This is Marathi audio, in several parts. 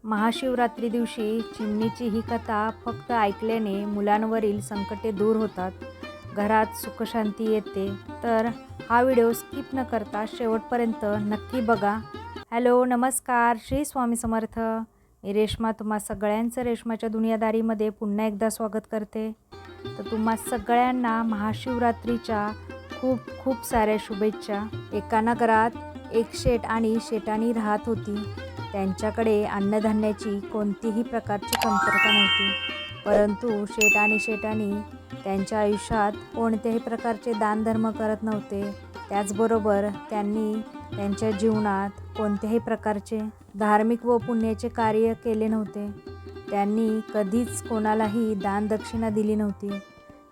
महाशिवरात्री दिवशी चिमणीची ही कथा फक्त ऐकल्याने मुलांवरील संकटे दूर होतात, घरात सुखशांती येते. तर हा व्हिडिओ स्किप न करता शेवटपर्यंत नक्की बघा. हॅलो, नमस्कार, श्री स्वामी समर्थ. मी रेश्मा तुम्हा सगळ्यांचं रेश्माच्या दुनियादारीमध्ये पुन्हा एकदा स्वागत करते. तर तुम्हा सगळ्यांना महाशिवरात्रीच्या खूप खूप साऱ्या शुभेच्छा. एका नगरात एक शेठ आणि शेटाणी राहत होती. त्यांच्याकडे अन्नधान्याची कोणतीही प्रकारची कमतरता नव्हती. परंतु शेठ आणि शेटाणी त्यांच्या आयुष्यात कोणत्याही प्रकारचे दानधर्म करत नव्हते. त्याचबरोबर त्यांनी त्यांच्या जीवनात कोणत्याही प्रकारचे धार्मिक व पुण्याचे कार्य केले नव्हते. त्यांनी कधीच कोणालाही दानदक्षिणा दिली नव्हती.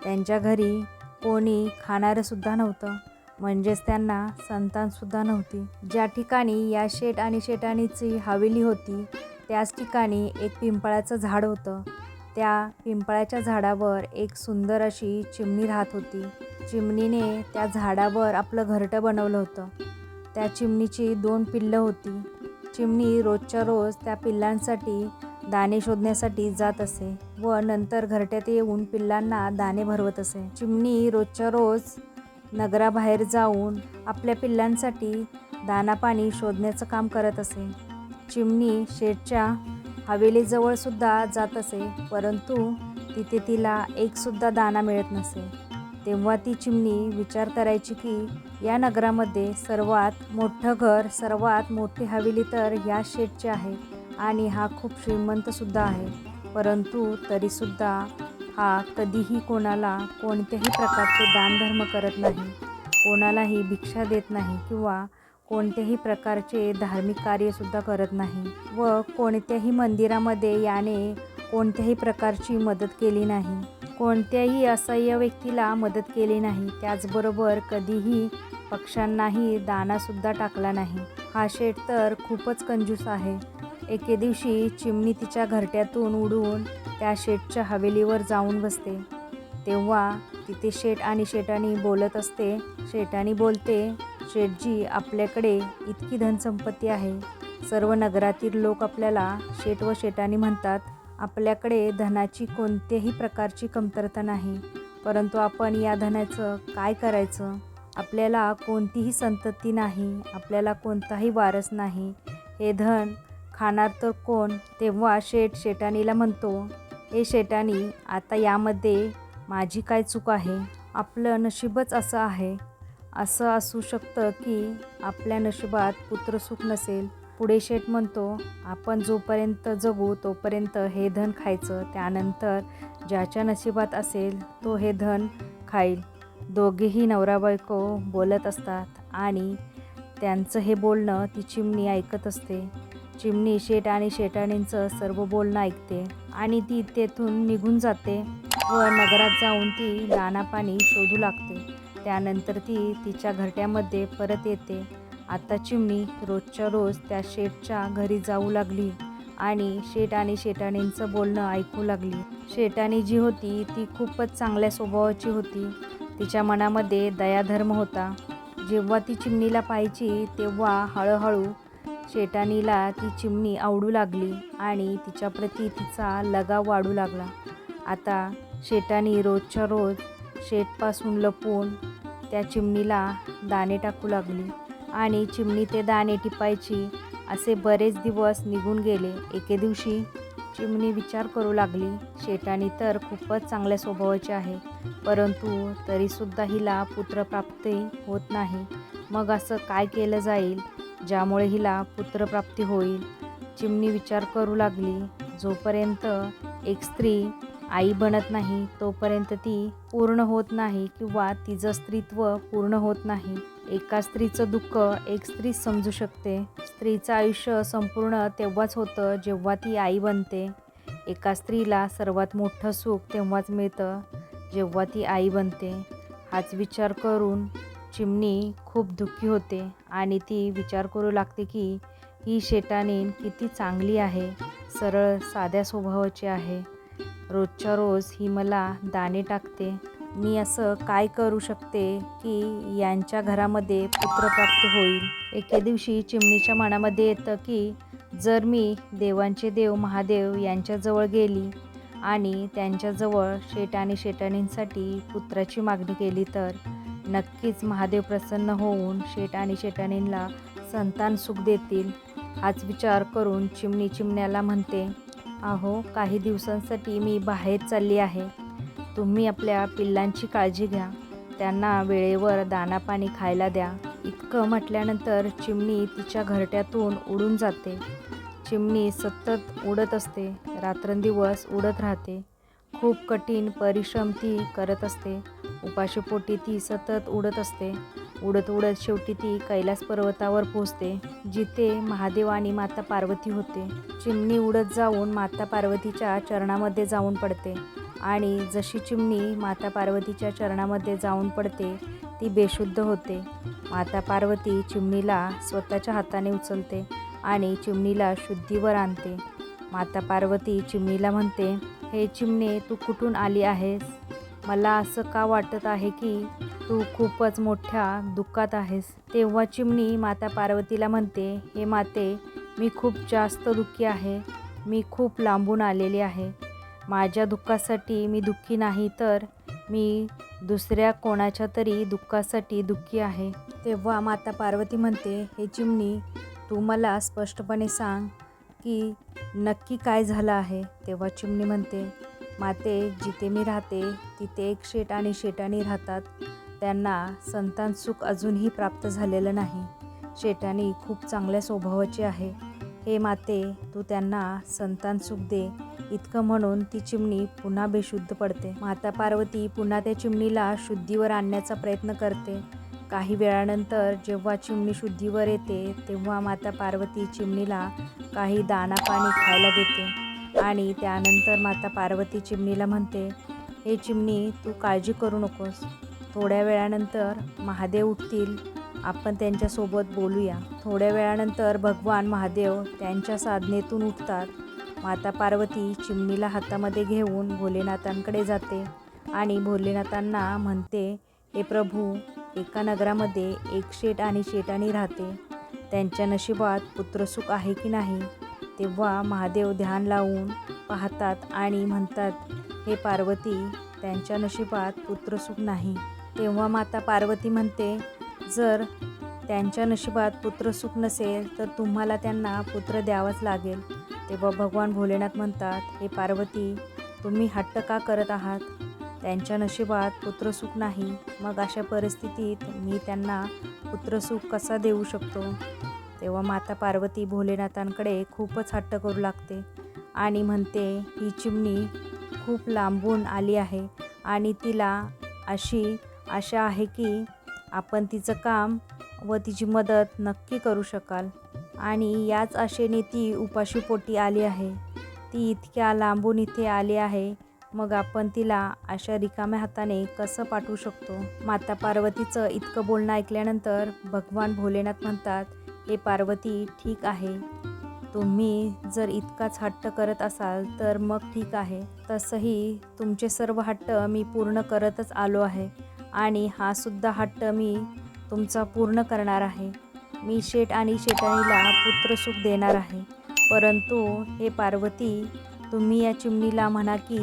त्यांच्या घरी कोणी खाणारंसुद्धा नव्हतं, म्हणजेच त्यांना संतानसुद्धा नव्हती. ज्या ठिकाणी या शेठ आणि शेटाणीची हवेली होती त्याच ठिकाणी एक पिंपळाचं झाड होतं. त्या पिंपळाच्या झाडावर एक सुंदर अशी चिमणी राहत होती. चिमणीने त्या झाडावर आपलं घरटं बनवलं होतं. त्या चिमणीची 2 पिल्लं होती. चिमणी रोजच्या रोज त्या पिल्लांसाठी दाणे शोधण्यासाठी जात असे व नंतर घरट्यात येऊन पिल्लांना दाणे भरवत असे. चिमणी रोजच्या रोज नगराबाहेर जाऊन आपल्या पिल्लांसाठी दाणापाणी शोधण्याचं काम करत असे. चिमणी शेठच्या हवेलीजवळसुद्धा जात असे, परंतु तिथे तिला एकसुद्धा दाणा मिळत नसे. तेव्हा ती चिमणी विचार करायची की या नगरामध्ये सर्वात मोठं घर, सर्वात मोठी हवेली तर या शेठची आहे आणि हा खूप श्रीमंतसुद्धा आहे. परंतु तरीसुद्धा हा कधीही कोणाला कोणत्याही प्रकारचे दानधर्म करत नाही, कोणालाही भिक्षा देत नाही किंवा कोणत्याही प्रकारचे धार्मिक कार्यसुद्धा करत नाही व कोणत्याही मंदिरामध्ये याने कोणत्याही प्रकारची मदत केली नाही, कोणत्याही असहाय्य व्यक्तीला मदत केली नाही. त्याचबरोबर कधीही पक्ष्यांनाही दाणासुद्धा टाकला नाही. हा शेठ तर खूपच कंजूस आहे. एके दिवशी चिमणी तिच्या घरट्यातून उडून त्या शेठच्या हवेलीवर जाऊन बसते. तेव्हा तिथे शेठ आणि शेटाणी बोलत असते. शेटाणी बोलते, शेठजी, आपल्याकडे इतकी धनसंपत्ती आहे. सर्व नगरातील लोक आपल्याला शेठ व शेटाणी म्हणतात. आपल्याकडे धनाची कोणत्याही प्रकारची कमतरता नाही, परंतु आपण या धनाचं काय करायचं? आपल्याला कोणतीही संतती नाही, आपल्याला कोणताही वारस नाही. हे धन खाणार तर कोण? तेव्हा शेठ शेटाणीला म्हणतो, हे शेटाणी, आता यामध्ये माझी काय चूक आहे? आपलं नशीबच असं आहे. असं असू शकतं की आपल्या नशिबात पुत्रसुख नसेल. पुढे शेठ म्हणतो, आपण जोपर्यंत जगू तोपर्यंत हे धन खायचं, त्यानंतर ज्याच्या नशिबात असेल तो हे धन खाईल. दोघेही नवरा बायको बोलत असतात आणि त्यांचं हे बोलणं ती चिमणी ऐकत असते. चिमणी शेठ आणि शेटाणींचं सर्व बोलणं ऐकते आणि ती तेथून निघून जाते व नगरात जाऊन ती दाणापाणी शोधू लागते. त्यानंतर ती तिच्या घरट्यामध्ये परत येते. आता चिमणी रोजच्या रोज त्या शेठच्या घरी जाऊ लागली आणि शेठ आणि शेटाणींचं बोलणं ऐकू लागली. शेटाणी जी होती ती खूपच चांगल्या स्वभावाची होती. तिच्या मनामध्ये दयाधर्म होता. जेव्हा ती चिमणीला पाहायची तेव्हा हळूहळू शेटाणीला ती चिमणी आवडू लागली आणि तिच्याप्रती तिचा लगाव वाढू लागला. आता शेटाणी रोजच्या रोज शेठपासून लपून त्या चिमणीला दाणे टाकू लागली आणि चिमणी ते दाणे टिपायची. असे बरेच दिवस निघून गेले. एके दिवशी चिमणी विचार करू लागली, शेटाणी तर खूपच चांगल्या स्वभावाची आहे, परंतु तरीसुद्धा हिला पुत्रप्राप्ती होत नाही. मग असं काय केलं जाईल ज्यामुळे हिला पुत्रप्राप्ती होईल? चिमणी विचार करू लागली. जोपर्यंत एक स्त्री आई बनत नाही तोपर्यंत ती पूर्ण होत नाही किंवा तिचं स्त्रीत्व पूर्ण होत नाही. एका स्त्रीचं दुःख एक स्त्री समजू शकते. स्त्रीचं आयुष्य संपूर्ण तेव्हाच होतं जेव्हा ती आई बनते. एका स्त्रीला सर्वात मोठं सुख तेव्हाच मिळतं जेव्हा ती आई बनते. हाच विचार करून चिमणी खूप दुःखी होते आणि ती विचार करू लागते की ही शेटाणी किती चांगली आहे, सरळ साध्या स्वभावाची आहे. रोजच्या रोज ही मला दाणे टाकते. मी असं काय करू शकते की यांच्या घरामध्ये पुत्रप्राप्ती होईल? एके दिवशी चिमणीच्या मनामध्ये येतं की जर मी देवांचे देव महादेव यांच्याजवळ गेली आणि त्यांच्याजवळ शेट आणि शेटाणींसाठी पुत्राची मागणी केली तर नक्कीच महादेव प्रसन्न होऊन शेट आणि शेटाणींना संतान सुख देतील. हाच विचार करून चिमणी चिमण्याला म्हणते, अहो काही दिवसांसाठी मी बाहेर चालली आहे. तुम्ही आपल्या पिल्लांची काळजी घ्या, त्यांना वेळेवर दाना पाणी खायला द्या. इतकं म्हटल्यानंतर चिमणी तिच्या घरट्यातून उडून जाते. चिमणी सतत उडत असते, रात्रंदिवस उडत राहते. खूप कठीण परिश्रम ती करत असते. उपाशीपोटी ती सतत उडत असते. उडत उडत शेवटी ती कैलास पर्वतावर पोहोचते, जिथे महादेव आणि माता पार्वती होते. चिमणी उडत जाऊन माता पार्वतीच्या चरणामध्ये जाऊन पडते आणि जशी चिमणी माता पार्वतीच्या चरणामध्ये जाऊन पडते ती बेशुद्ध होते. माता पार्वती चिमणीला स्वतःच्या हाताने उचलते आणि चिमणीला शुद्धीवर आणते. माता पार्वती चिमणीला म्हणते, हे चिमणे तू कुठून आली आहेस? मला असं का वाटत आहे की तू खूपच मोठ्या दुःखात आहेस. तेव्हा चिमणी माता पार्वतीला म्हणते, हे माते, मी खूप जास्त दुःखी आहे. मी खूप लांबून आलेली आहे. माझ्या दुःखासाठी मी दुःखी नाही, तर मी दुसऱ्या कोणाच्या तरी दुःखासाठी दुःखी आहे. तेव्हा माता पार्वती म्हणते, हे चिमणी, तू मला स्पष्टपणे सांग की नक्की काय झालं आहे. तेव्हा चिमणी म्हणते, माते, जिथे मी राहते तिथे एक शेट आणि शेटाणी राहतात. त्यांना संतान सुख अजूनही प्राप्त झालेलं नाही. शेटाणी खूप चांगल्या स्वभावाची आहे. हे माते, तू त्यांना संतान सुख दे. इतकं म्हणून ती चिमणी पुन्हा बेशुद्ध पडते. माता पार्वती पुन्हा त्या चिमणीला शुद्धीवर आणण्याचा प्रयत्न करते. काही वेळानंतर जेव्हा चिमणी शुद्धीवर येते तेव्हा माता पार्वती चिमणीला काही दाना पाणी खायला देते आणि त्यानंतर माता पार्वती चिमणीला म्हणते, हे चिमणी, तू काळजी करू नकोस. थोड्या वेळानंतर महादेव उठतील, आपण त्यांच्यासोबत बोलूया. थोड्या वेळानंतर भगवान महादेव त्यांच्या साधनेतून उठतात. माता पार्वती चिमणीला हातामध्ये घेऊन भोलेनाथांकडे जाते आणि भोलेनाथांना म्हणते, हे प्रभू, एका नगरामध्ये एक शेट आणि शेटाणी राहते. त्यांच्या नशिबात पुत्रसुख आहे की नाही? तेव्हा महादेव ध्यान लावून पाहतात आणि म्हणतात, हे पार्वती, त्यांच्या नशिबात पुत्रसुख नाही. तेव्हा माता पार्वती म्हणते, जर त्यांच्या नशिबात पुत्रसुख नसेल तर तुम्हाला त्यांना पुत्र द्यावाच लागेल. तेव्हा भगवान भोलेनाथ म्हणतात, हे पार्वती, तुम्ही हट्ट का करत आहात? त्यांच्या नशिबात पुत्रसुख नाही, मग अशा परिस्थितीत मी त्यांना पुत्रसुख कसा देऊ शकतो? तेव्हा माता पार्वती भोलेनाथांकडे खूपच हट्ट करू लागते आणि म्हणते, ही चिमणी खूप लांबून आली आहे आणि तिला अशी आशा आहे की आपण तिचं काम व तिची मदत नक्की करू शकाल आणि याच आशेने ती उपाशीपोटी आली आहे. ती इतक्या लांबून इथे आली आहे, मग आपण तिला अशा रिकाम्या हाताने कसं पाठवू शकतो? माता पार्वतीचं इतकं बोलणं ऐकल्यानंतर भगवान भोलेनाथ म्हणतात, हे पार्वती, ठीक आहे. तुम्ही जर इतकाच हट्ट करत असाल तर मग ठीक आहे. तसंही तुमचे सर्व हट्ट मी पूर्ण करतच आलो आहे आणि हा सुद्धा हट्ट मी तुमचा पूर्ण करणार आहे. मी शेट आणि शेटाणीला पुत्रसुख देणार आहे. परंतु हे पार्वती, तुम्ही या चिमणीला म्हणा की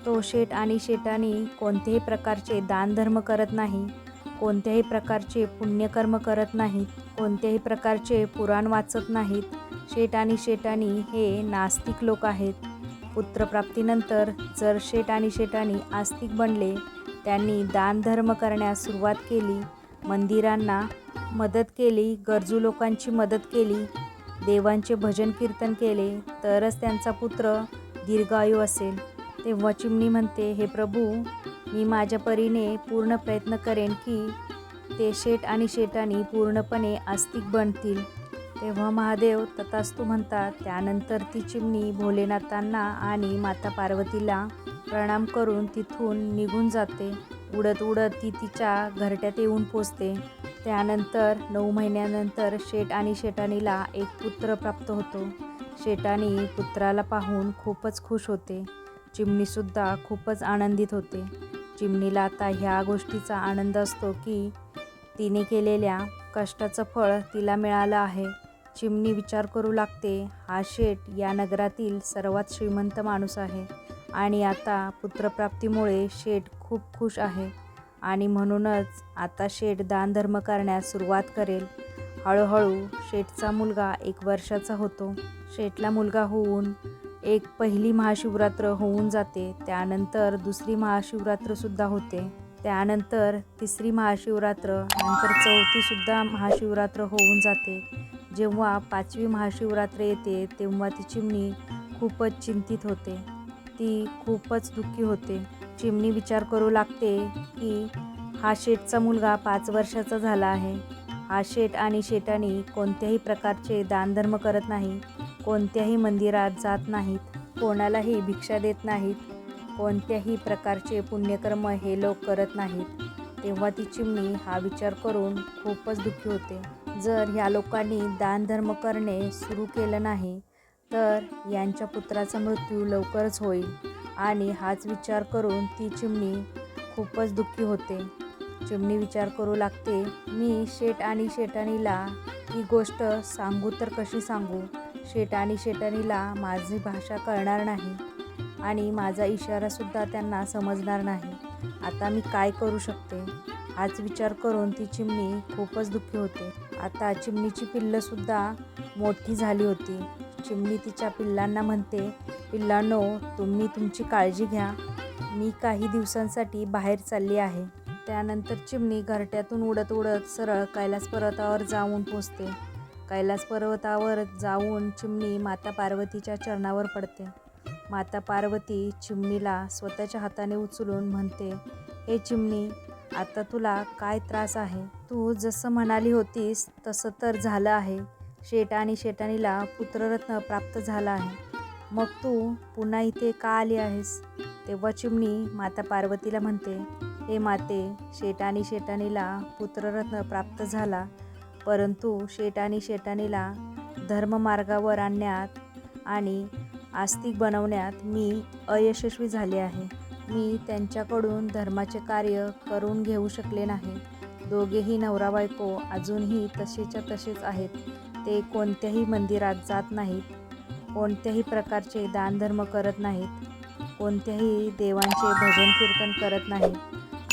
तो शेट आणि शेटाणी कोणत्याही प्रकारचे दानधर्म करत नाही, कोणत्याही प्रकारचे पुण्यकर्म करत नाहीत, कोणत्याही प्रकारचे पुराण वाचत नाहीत. शेट आणि शेटाणी हे नास्तिक लोक आहेत. पुत्रप्राप्तीनंतर जर शेट आणि शेटाणी आस्तिक बनले, त्यांनी दानधर्म करण्यास सुरुवात केली, मंदिरांना मदत केली, गरजू लोकांची मदत केली, देवांचे भजन कीर्तन केले, तरच त्यांचा पुत्र दीर्घायू असेल. तेव्हा चिमणी म्हणते, हे प्रभू, मी माझ्या परीने पूर्ण प्रयत्न करेन की ते शेट आणि शेटाणी पूर्णपणे आस्तिक बनतील. तेव्हा महादेव तथास्तु म्हणतात. त्यानंतर ती चिमणी भोलेनाथांना आणि माता पार्वतीला प्रणाम करून तिथून निघून जाते. उडत उडत ती तिच्या घरट्यात येऊन पोचते. त्यानंतर 9 महिन्यानंतर शेट आणि शेटाणीला एक पुत्र प्राप्त होतो. शेटाणी पुत्राला पाहून खूपच खुश होते. चिमणीसुद्धा खूपच आनंदित होते. चिमणीला आता ह्या गोष्टीचा आनंद असतो की तिने केलेल्या कष्टाचं फळ तिला मिळालं आहे. चिमणी विचार करू लागते, हा शेठ या नगरातील सर्वात श्रीमंत माणूस आहे आणि आता पुत्रप्राप्तीमुळे शेठ खूप खुश आहे आणि म्हणूनच आता शेठ दानधर्म करण्यास सुरुवात करेल. हळूहळू शेठचा मुलगा 1 वर्षाचा होतो. शेठला मुलगा होऊन पहिली महाशिवरात्र होऊन जाते. त्यानंतर दुसरी महाशिवरात्रसुद्धा होते. त्यानंतर तिसरी महाशिवरात्र, नंतर चौथीसुद्धा महाशिवरात्र होऊन जाते. जेव्हा 5वी महाशिवरात्र येते तेव्हा ती चिमणी खूपच चिंतित होते. ती खूपच दुःखी होते. चिमणी विचार करू लागते की हा शेठचा मुलगा 5 वर्षाचा झाला आहे. हा शेठ आणि शेठानी कोणत्याही प्रकारचे दानधर्म करत नाही, कोणत्याही मंदिरात जात नाहीत, कोणालाही भिक्षा देत नाहीत, कोणत्याही प्रकारचे पुण्यकर्म हे लोक करत नाहीत. तेव्हा ती चिमणी हा विचार करून खूपच दुःखी होते. जर ह्या लोकांनी दानधर्म करणे सुरू केलं नाही तर यांच्या पुत्राचा मृत्यू लवकरच होईल आणि हाच विचार करून ती चिमणी खूपच दुःखी होते. चिमणी विचार करू लागते, मी शेठ आणि शेठानीला ही गोष्ट सांगू तर कशी सांगू? शेठ आणि शेठानीला माझी भाषा कळणार नाही आणि माझा इशारासुद्धा त्यांना समजणार नाही. आता मी काय करू शकते? हाच विचार करून ती चिमणी खूपच दुःखी होते. आता चिमणीची पिल्लंसुद्धा मोठी झाली होती. चिमणी तिच्या पिल्लांना म्हणते, पिल्लांनो, तुम्ही तुमची काळजी घ्या. मी काही दिवसांसाठी बाहेर चालली आहे. त्यानंतर चिमणी घरट्यातून उडत उडत सरळ कैलास पर्वतावर जाऊन पोचते. कैलास पर्वतावर जाऊन चिमणी माता पार्वतीच्या चरणावर पडते. माता पार्वती चिमणीला स्वतःच्या हाताने उचलून म्हणते, हे चिमणी, आता तुला काय त्रास आहे? तू जसं म्हणाली होतीस तसं तर झालं आहे. शेठ आणि शेठानीला पुत्ररत्न प्राप्त झाला आहे. मग तू पुन्हा इथे का आली आहेस? तेव्हा चिमणी माता पार्वतीला म्हणते, हे माते, शेठ आणि शेठानीला पुत्ररत्न प्राप्त झाला, परंतु शेठ आणि शेठानीला धर्ममार्गावर आणण्यात आणि आस्तिक बनवण्यात मी अयशस्वी झाले आहे. मी त्यांच्याकडून धर्माचे कार्य करून घेऊ शकले नाही. दोघेही नवरा बायको अजूनही तसेच्या तसेच आहेत. ते कोणत्याही मंदिरात जात नाहीत, कोणत्याही प्रकारचे दानधर्म करत नाहीत, कोणत्याही देवांचे भजन कीर्तन करत नाहीत.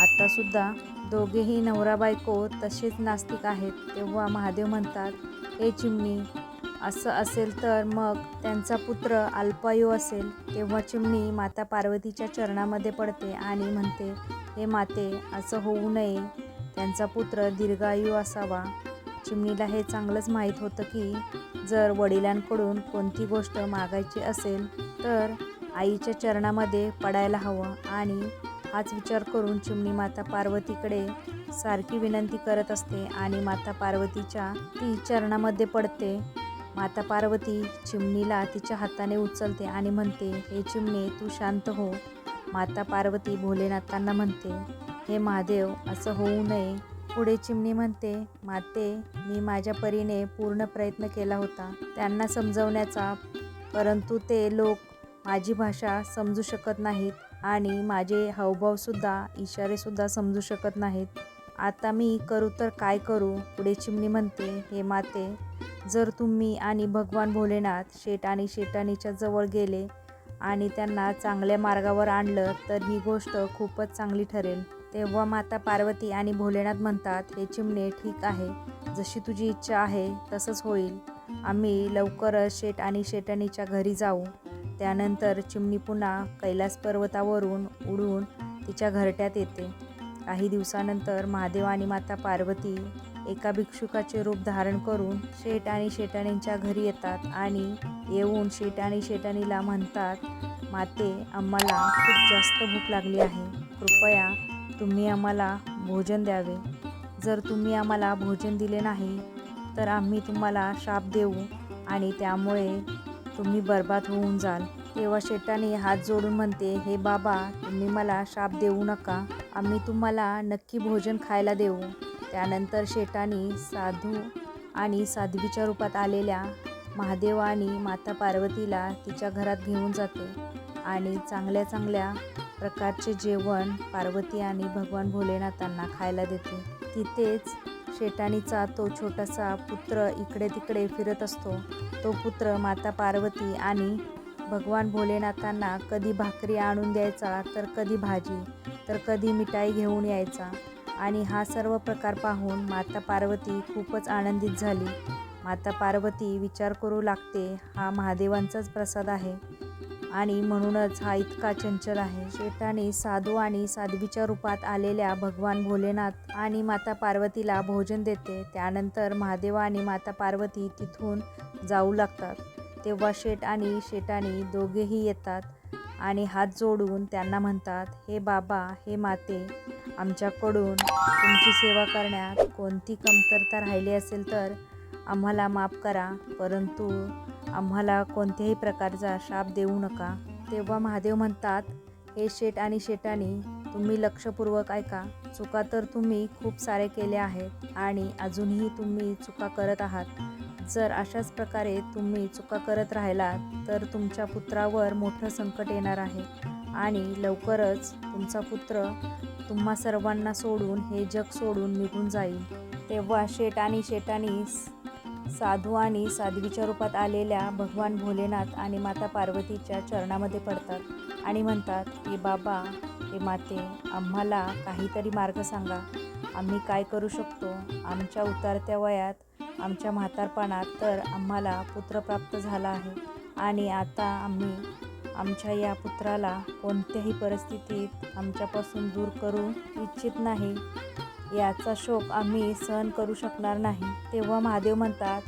आत्तासुद्धा दोघेही नवरा बायको तसेच नास्तिक आहेत. तेव्हा महादेव म्हणतात, हे चिमणी, असं असेल तर मग त्यांचा पुत्र अल्पायू असेल. तेव्हा चिमणी माता पार्वतीच्या चरणामध्ये पडते आणि म्हणते, हे माते, असं होऊ नये. त्यांचा पुत्र दीर्घायू असावा. चिमणीला हे चांगलंच माहीत होतं की जर वडिलांकडून कोणती गोष्ट मागायची असेल तर आईच्या चरणामध्ये पडायला हवं आणि हाच विचार करून चिमणी माता पार्वतीकडे सारखी विनंती करत असते आणि माता पार्वतीच्या ती चरणामध्ये पडते. माता पार्वती चिमणीला तिच्या हाताने उचलते आणि म्हणते, हे चिमणे, तू शांत हो. माता पार्वती भोलेनाथांना म्हणते, हे महादेव, असं होऊ नये. पुढे चिमणी म्हणते, माते, मी माझ्या परीने पूर्ण प्रयत्न केला होता त्यांना समजवण्याचा, परंतु ते लोक माझी भाषा समजू शकत नाहीत आणि माझे हावभावसुद्धा, इशारेसुद्धा समजू शकत नाहीत. आता मी करू तर काय करू? पुढे चिमणी म्हणते, हे माते, जर तुम्ही आणि भगवान भोलेनाथ शेठ आणि शेठानीच्या जवळ गेले आणि त्यांना चांगल्या मार्गावर आणलं तर ही गोष्ट खूपच चांगली ठरेल. तेव्हा माता पार्वती आणि भोलेनाथ म्हणतात, हे चिमणे, ठीक आहे, जशी तुझी इच्छा आहे तसंच होईल. आम्ही लवकरच शेठ आणि शेठानीच्या घरी जाऊ. त्यानंतर चिमणी पुन्हा कैलास पर्वतावरून उडून तिच्या घरट्यात येते. काही दिवसानंतर महादेव आणि माता पार्वती एका भिक्षुकाचे रूप धारण करून शेठ आणि शेठानींच्या घरी येतात आणि येऊन शेठ आणि शेठानीला म्हणतात, माते, आम्हाला खूप जास्त भूक लागली आहे. कृपया तुम्ही आम्हाला भोजन द्यावे. जर तुम्ही आम्हाला भोजन दिले नाही तर आम्ही तुम्हाला शाप देऊ आणि त्यामुळे तुम्ही बर्बाद होऊन जाल. तेव्हा शेठानी हात जोडून म्हणते, हे बाबा, तुम्ही मला शाप देऊ नका. आम्ही तुम्हाला नक्की भोजन खायला देऊ. त्यानंतर शेठानी साधू आणि साध्वीच्या रूपात आलेल्या महादेव आणि माता पार्वतीला तिच्या घरात घेऊन जाते आणि चांगल्या चांगल्या प्रकारचे जेवण पार्वती आणि भगवान भोलेनाथांना खायला देते. तिथेच शेटाणीचा तो छोटासा पुत्र इकडे तिकडे फिरत असतो. तो पुत्र माता पार्वती आणि भगवान भोलेनाथांना कधी भाकरी आणून द्यायचा, तर कधी भाजी, तर कधी मिठाई घेऊन यायचा. आणि हा सर्व प्रकार पाहून माता पार्वती खूपच आनंदित झाली. माता पार्वती विचार करू लागते, हा महादेवांचाच प्रसाद आहे आणि म्हणूनच हा इतका चंचल आहे. शेटाणी साधू आणि साध्वीच्या रूपात आलेल्या भगवान भोलेनाथ आणि माता पार्वतीला भोजन देते. त्यानंतर महादेव आणि माता पार्वती तिथून जाऊ लागतात. तेव्हा शेट आणि शेटाणी दोघेही येतात आणि हात जोडून त्यांना म्हणतात, हे बाबा, हे माते, आमच्याकडून तुमची सेवा करण्यात कोणती कमतरता राहिली असेल तर आम्हाला माफ करा, परंतु आम्हाला कोणत्याही प्रकारचा शाप देऊ नका. तेव्हा महादेव म्हणतात, हे शेट आणि शेटाणी, तुम्ही लक्षपूर्वक ऐका. चुका तर तुम्ही खूप सारे केले आहेत आणि अजूनही तुम्ही चुका करत आहात. जर अशाच प्रकारे तुम्ही चुका करत राहिलात तर तुमच्या पुत्रावर मोठं संकट येणार आहे आणि लवकरच तुमचा पुत्र तुम्हा सर्वांना सोडून हे जग सोडून निघून जाईल. तेव्हा शेट आणि शेटाणी साधू आणि साध्वीच्या रूपात आलेल्या भगवान भोलेनाथ आणि माता पार्वतीच्या चरणामध्ये पडतात आणि म्हणतात, हे बाबा, हे माते, आम्हाला काहीतरी मार्ग सांगा. आम्ही काय करू शकतो? आमच्या उतरत्या वयात, आमच्या म्हातारपणात तर आम्हाला पुत्र प्राप्त झाला आहे आणि आता आम्ही आमच्या या पुत्राला कोणत्याही परिस्थितीत आमच्यापासून दूर करू इच्छित नाही. याचा शोक आम्ही सहन करू शकणार नाही. तेव्हा महादेव म्हणतात,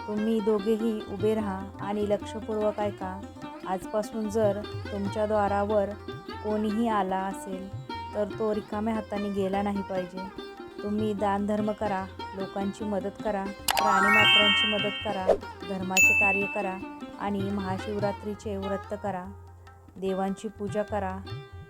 तुम्ही दोघेही उभे राहा आणि लक्षपूर्वक ऐका. आजपासून जर तुमच्या द्वारावर कोणीही आला असेल तर तो रिकाम्या हाताने गेला नाही पाहिजे. तुम्ही दानधर्म करा, लोकांची मदत करा, प्राणीमात्रांची मदत करा, धर्माचे कार्य करा आणि महाशिवरात्रीचे व्रत करा, देवांची पूजा करा,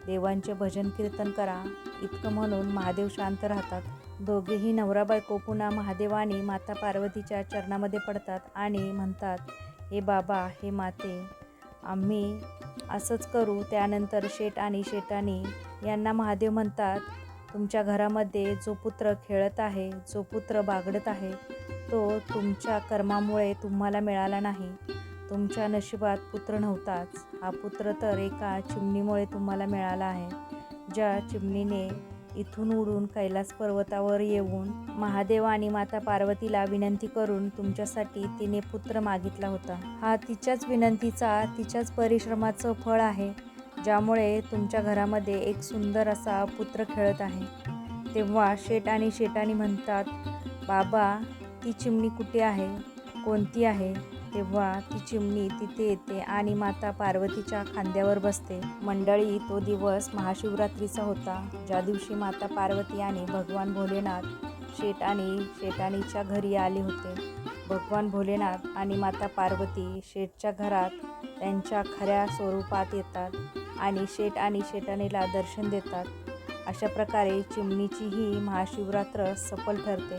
देवांचे भजन कीर्तन करा. इतकं म्हणून महादेव शांत राहतात. दोघेही नवरा बायको पुन्हा महादेव आणि माता पार्वतीच्या चरणामध्ये पडतात आणि म्हणतात, हे बाबा, हे माते, आम्ही असंच करू. त्यानंतर शेट आणि शेटाणी यांना महादेव म्हणतात, तुमच्या घरामध्ये जो पुत्र खेळत आहे, जो पुत्र बागडत आहे, तो तुमच्या कर्मामुळे तुम्हाला मिळाला नाही. तुमच्या नशिबात पुत्र नव्हताच. हा पुत्र तर एका चिमणीमुळे तुम्हाला मिळाला आहे, ज्या चिमणीने इथून उडून कैलास पर्वतावर येऊन महादेव आणि माता पार्वतीला विनंती करून तुमच्यासाठी तिने पुत्र मागितला होता. हा तिच्याच विनंतीचा, तिच्याच परिश्रमाचं फळ आहे, ज्यामुळे तुमच्या घरामध्ये एक सुंदर असा पुत्र खेळत आहे. तेव्हा शेट आणि शेटाणी म्हणतात, बाबा, ती चिमणी कुठे आहे? कोणती आहे? तेव्हा ती चिमणी तिथे येते आणि माता पार्वतीच्या खांद्यावर बसते. मंडळी, तो दिवस महाशिवरात्रीचा होता, ज्या दिवशी माता पार्वती आणि भगवान भोलेनाथ शेट आणि शेटाणीच्या घरी आले होते. भगवान भोलेनाथ आणि माता पार्वती शेटच्या घरात त्यांच्या खऱ्या स्वरूपात येतात आणि शेट आणि शेटाणीला दर्शन देतात. अशा प्रकारे चिमणीची ही महाशिवरात्र सफल ठरते.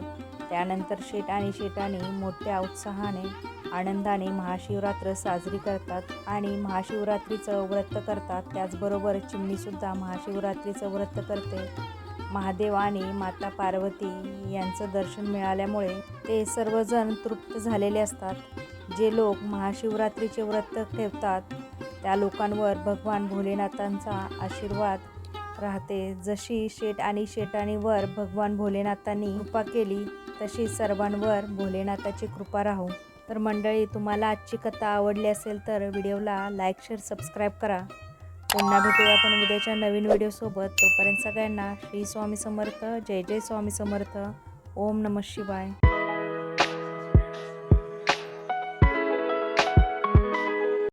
त्यानंतर शेट आणि शेटाणी मोठ्या उत्साहाने, आनंदाने महाशिवरात्र साजरी करतात आणि महाशिवरात्रीचं व्रत करतात. त्याचबरोबर चिमणीसुद्धा महाशिवरात्रीचं व्रत करते. महादेव आणि माता पार्वती यांचं दर्शन मिळाल्यामुळे ते सर्वजण तृप्त झालेले असतात. जे लोक महाशिवरात्रीचे व्रत ठेवतात त्या लोकांवर भगवान भोलेनाथांचा आशीर्वाद राहते. जशी शेट आणि शेटाणीवर भगवान भोलेनाथांनी कृपा केली, तशी सर्वांवर भोलेनाथाची कृपा राहो. तर मंडळी, तुम्हाला आजची कथा आवडली असेल तर व्हिडिओला लाईक, शेअर, सबस्क्राईब करा. पुन्हा भेटूया आपण उद्याच्या नवीन व्हिडिओसोबत. तोपर्यंत सगळ्यांना श्री स्वामी समर्थ. जय जय स्वामी समर्थ. ओम नमः शिवाय.